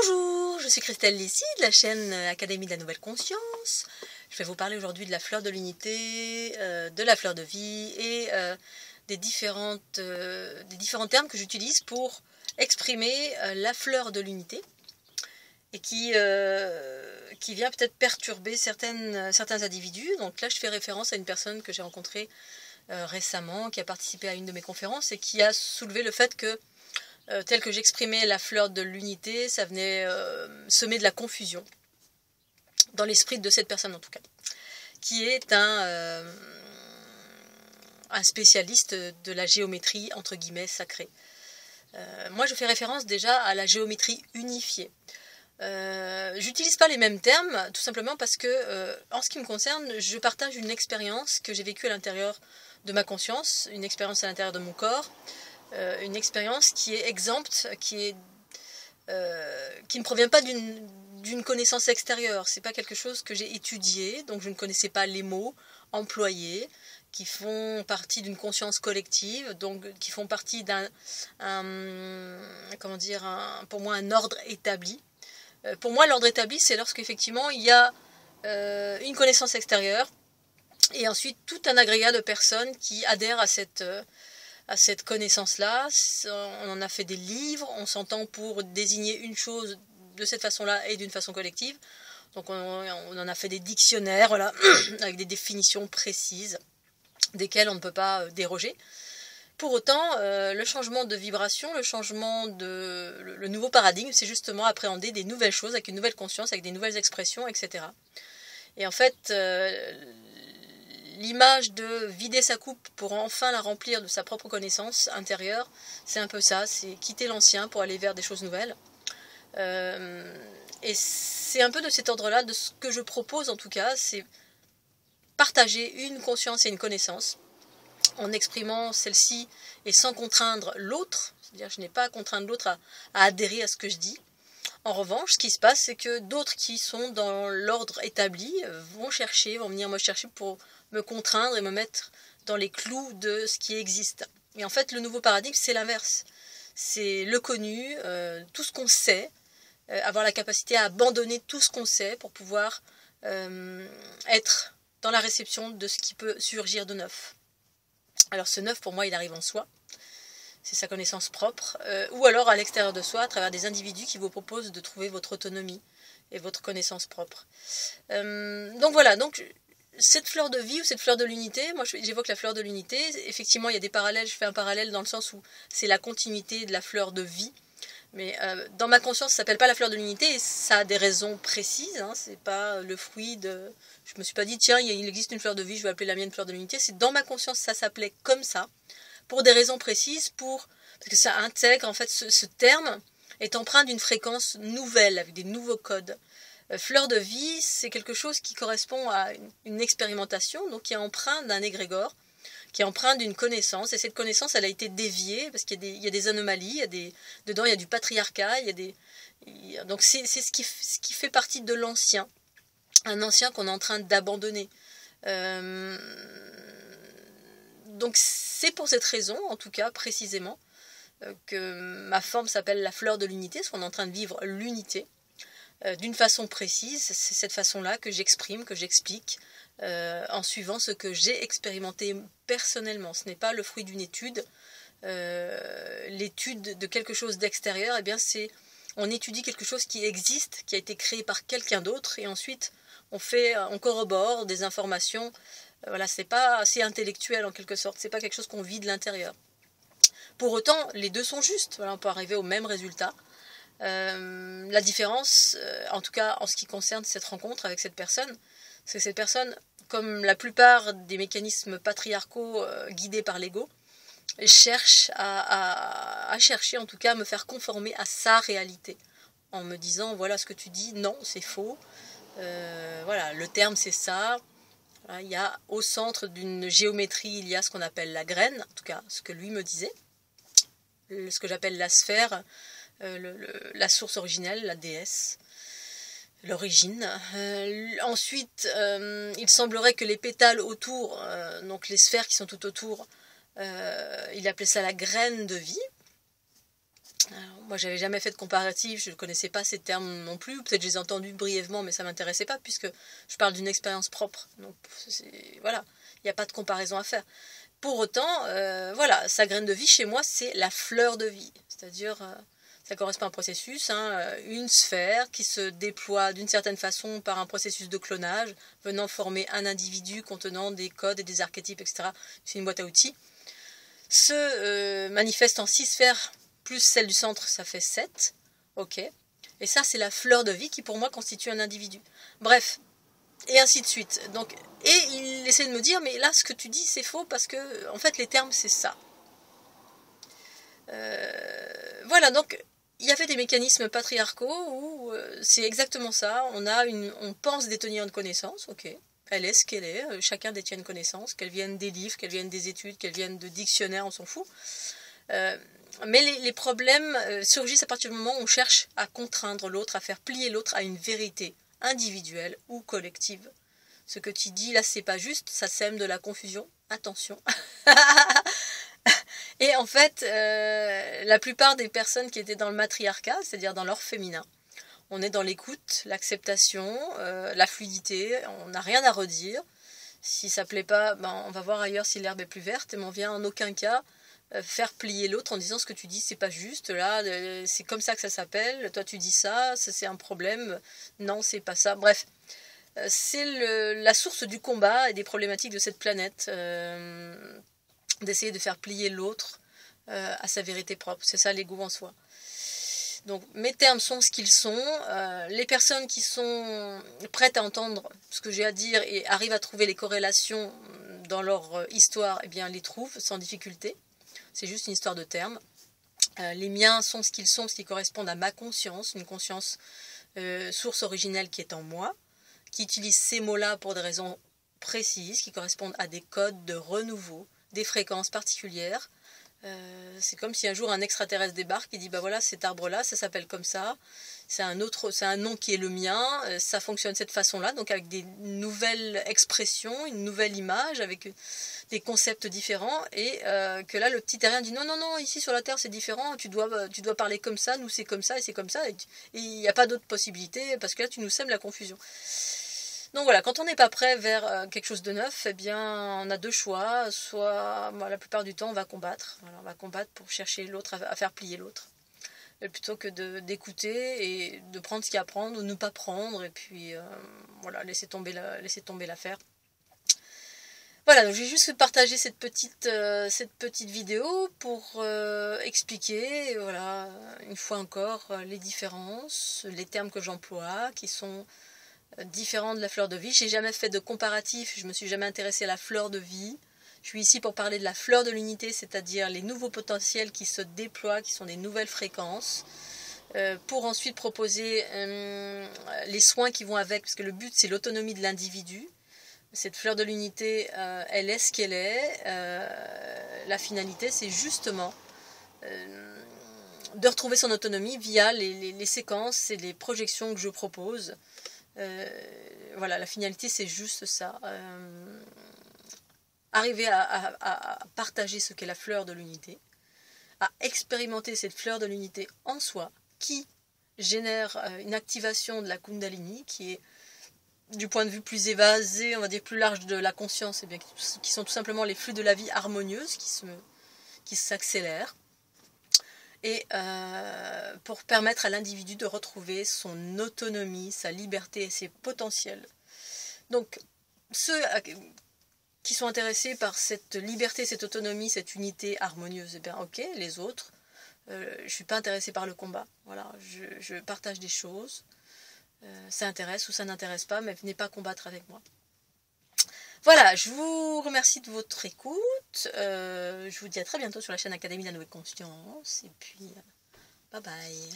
Bonjour, je suis Christelle Lissy de la chaîne Académie de la Nouvelle Conscience. Je vais vous parler aujourd'hui de la fleur de l'unité, de la fleur de vie et des différents termes que j'utilise pour exprimer la fleur de l'unité et qui vient peut-être perturber certains individus. Donc là, je fais référence à une personne que j'ai rencontrée récemment, qui a participé à une de mes conférences et qui a soulevé le fait que tel que j'exprimais la fleur de l'unité, ça venait semer de la confusion dans l'esprit de cette personne en tout cas, qui est un spécialiste de la géométrie entre guillemets sacrée. Moi je fais référence déjà à la géométrie unifiée. J'utilise pas les mêmes termes tout simplement parce que en ce qui me concerne, je partage une expérience que j'ai vécue à l'intérieur de ma conscience, une expérience à l'intérieur de mon corps. Une expérience qui est exempte, qui ne provient pas d'une connaissance extérieure. C'est pas quelque chose que j'ai étudié, donc je ne connaissais pas les mots employés, qui font partie d'une conscience collective, donc qui font partie pour moi un ordre établi. Pour moi, l'ordre établi, c'est lorsqu'effectivement il y a une connaissance extérieure et ensuite tout un agrégat de personnes qui adhèrent à cette connaissance-là. On en a fait des livres, on s'entend pour désigner une chose de cette façon-là et d'une façon collective. Donc on en a fait des dictionnaires, voilà, avec des définitions précises, desquelles on ne peut pas déroger. Pour autant, le changement de vibration, le nouveau paradigme, c'est justement appréhender des nouvelles choses avec une nouvelle conscience, avec des nouvelles expressions, etc. Et en fait, l'image de vider sa coupe pour enfin la remplir de sa propre connaissance intérieure, c'est un peu ça, c'est quitter l'ancien pour aller vers des choses nouvelles. Et c'est un peu de cet ordre-là, de ce que je propose en tout cas, c'est partager une conscience et une connaissance en exprimant celle-ci et sans contraindre l'autre, c'est-à-dire je n'ai pas à contraindre l'autre à adhérer à ce que je dis. En revanche, ce qui se passe, c'est que d'autres qui sont dans l'ordre établi vont venir me chercher pour me contraindre et me mettre dans les clous de ce qui existe. Et en fait, le nouveau paradigme, c'est l'inverse. C'est le connu, tout ce qu'on sait, avoir la capacité à abandonner tout ce qu'on sait pour pouvoir être dans la réception de ce qui peut surgir de neuf. Alors ce neuf, pour moi, il arrive en soi. C'est sa connaissance propre, ou alors à l'extérieur de soi, à travers des individus qui vous proposent de trouver votre autonomie et votre connaissance propre. Donc voilà, cette fleur de vie ou cette fleur de l'unité, moi j'évoque la fleur de l'unité, effectivement il y a des parallèles, je fais un parallèle dans le sens où c'est la continuité de la fleur de vie, mais dans ma conscience ça s'appelle pas la fleur de l'unité et ça a des raisons précises, hein, c'est pas le fruit de... Je me suis pas dit tiens il existe une fleur de vie, je vais appeler la mienne fleur de l'unité, c'est dans ma conscience ça s'appelait comme ça, pour des raisons précises, parce que ça intègre, en fait, ce terme est empreint d'une fréquence nouvelle, avec des nouveaux codes. Fleur de vie, c'est quelque chose qui correspond à une expérimentation, donc qui est empreint d'un égrégore, qui est empreint d'une connaissance, et cette connaissance, elle a été déviée, parce qu'il y a des anomalies, dedans il y a du patriarcat, donc c'est ce qui fait partie de l'ancien, un ancien qu'on est en train d'abandonner. Donc c'est pour cette raison, en tout cas précisément, que ma forme s'appelle la fleur de l'unité, parce qu'on est en train de vivre l'unité d'une façon précise. C'est cette façon-là que j'exprime, que j'explique, en suivant ce que j'ai expérimenté personnellement. Ce n'est pas le fruit d'une étude. L'étude de quelque chose d'extérieur, eh bien on étudie quelque chose qui existe, qui a été créé par quelqu'un d'autre, et ensuite on corrobore des informations. Voilà, c'est pas assez intellectuel en quelque sorte, c'est pas quelque chose qu'on vit de l'intérieur. Pour autant, les deux sont justes, voilà, on peut arriver au même résultat. La différence, en tout cas en ce qui concerne cette rencontre avec cette personne, c'est que cette personne, comme la plupart des mécanismes patriarcaux guidés par l'ego, cherche à chercher en tout cas à me faire conformer à sa réalité, en me disant voilà ce que tu dis, non c'est faux, voilà le terme c'est ça. Il y a au centre d'une géométrie, il y a ce qu'on appelle la graine, en tout cas ce que lui me disait, ce que j'appelle la sphère, la source originelle, la déesse, l'origine. Ensuite, il semblerait que les pétales autour, donc les sphères qui sont tout autour, il appelait ça la graine de vie. Alors, moi, j'avais jamais fait de comparatif, je ne connaissais pas ces termes non plus, peut-être je les ai entendus brièvement, mais ça ne m'intéressait pas, puisque je parle d'une expérience propre. Donc, voilà, il n'y a pas de comparaison à faire. Pour autant, voilà, sa graine de vie, chez moi, c'est la fleur de vie. C'est-à-dire, ça correspond à un processus, hein, une sphère qui se déploie d'une certaine façon par un processus de clonage, venant former un individu contenant des codes et des archétypes, etc. C'est une boîte à outils. Se manifeste en 6 sphères, plus celle du centre, ça fait 7. Ok. Et ça, c'est la fleur de vie qui, pour moi, constitue un individu. Bref, et ainsi de suite. Donc, et il essaie de me dire, mais là, ce que tu dis, c'est faux, parce que, en fait, les termes, c'est ça. Voilà, donc, il y avait des mécanismes patriarcaux où c'est exactement ça. On pense détenir une connaissance, ok. Elle est ce qu'elle est, chacun détient une connaissance, qu'elle vienne des livres, qu'elle vienne des études, qu'elle vienne de dictionnaires, on s'en fout. Mais les problèmes surgissent à partir du moment où on cherche à contraindre l'autre, à faire plier l'autre à une vérité individuelle ou collective. Ce que tu dis là, c'est pas juste, ça sème de la confusion. Attention. Et en fait, la plupart des personnes qui étaient dans le matriarcat, c'est-à-dire dans leur féminin, on est dans l'écoute, l'acceptation, la fluidité, on n'a rien à redire. Si ça plaît pas, ben, on va voir ailleurs si l'herbe est plus verte, mais on vient en aucun cas faire plier l'autre en disant ce que tu dis c'est pas juste, là c'est comme ça que ça s'appelle, toi tu dis ça c'est un problème, non c'est pas ça, bref. C'est la source du combat et des problématiques de cette planète, d'essayer de faire plier l'autre à sa vérité propre, c'est ça l'ego en soi. Donc mes termes sont ce qu'ils sont, les personnes qui sont prêtes à entendre ce que j'ai à dire et arrivent à trouver les corrélations dans leur histoire, eh bien les trouvent sans difficulté. C'est juste une histoire de termes. Les miens sont ce qu'ils sont, ce qui correspond à ma conscience, une conscience source originelle qui est en moi, qui utilise ces mots-là pour des raisons précises, qui correspondent à des codes de renouveau, des fréquences particulières. C'est comme si un jour un extraterrestre débarque et dit bah voilà cet arbre là ça s'appelle comme ça, c'est un nom qui est le mien, ça fonctionne de cette façon là, donc avec des nouvelles expressions, une nouvelle image, avec des concepts différents, et que là le petit terrien dit non ici sur la terre c'est différent, tu dois parler comme ça, nous c'est comme ça et c'est comme ça, et il n'y a pas d'autre possibilité parce que là tu nous sèmes la confusion. Donc voilà, quand on n'est pas prêt vers quelque chose de neuf, eh bien, on a deux choix. Soit, la plupart du temps, on va combattre. Voilà, on va combattre pour chercher l'autre, à faire plier l'autre. Plutôt que d'écouter et de prendre ce qu'il y a à prendre ou ne pas prendre. Et puis, voilà, laisser tomber l'affaire. Voilà, donc j'ai juste partagé cette petite vidéo pour expliquer, voilà, une fois encore, les différences, les termes que j'emploie, qui sont différent de la fleur de vie. J'ai jamais fait de comparatif, je me suis jamais intéressée à la fleur de vie. Je suis ici pour parler de la fleur de l'unité, c'est-à-dire les nouveaux potentiels qui se déploient, qui sont des nouvelles fréquences, pour ensuite proposer les soins qui vont avec, parce que le but c'est l'autonomie de l'individu. Cette fleur de l'unité, elle est ce qu'elle est. La finalité, c'est justement de retrouver son autonomie via les séquences et les projections que je propose. Voilà, la finalité c'est juste ça, arriver à partager ce qu'est la fleur de l'unité, à expérimenter cette fleur de l'unité en soi, qui génère une activation de la Kundalini, qui est du point de vue plus évasé, on va dire plus large de la conscience, et bien, qui sont tout simplement les flux de la vie harmonieuses qui s'accélèrent, et pour permettre à l'individu de retrouver son autonomie, sa liberté et ses potentiels. Donc, ceux qui sont intéressés par cette liberté, cette autonomie, cette unité harmonieuse, eh bien ok, les autres, je ne suis pas intéressée par le combat. Voilà, je partage des choses, ça intéresse ou ça n'intéresse pas, mais venez pas combattre avec moi. Voilà, je vous remercie de votre écoute. Je vous dis à très bientôt sur la chaîne Académie de la Nouvelle Conscience. Et puis, bye bye.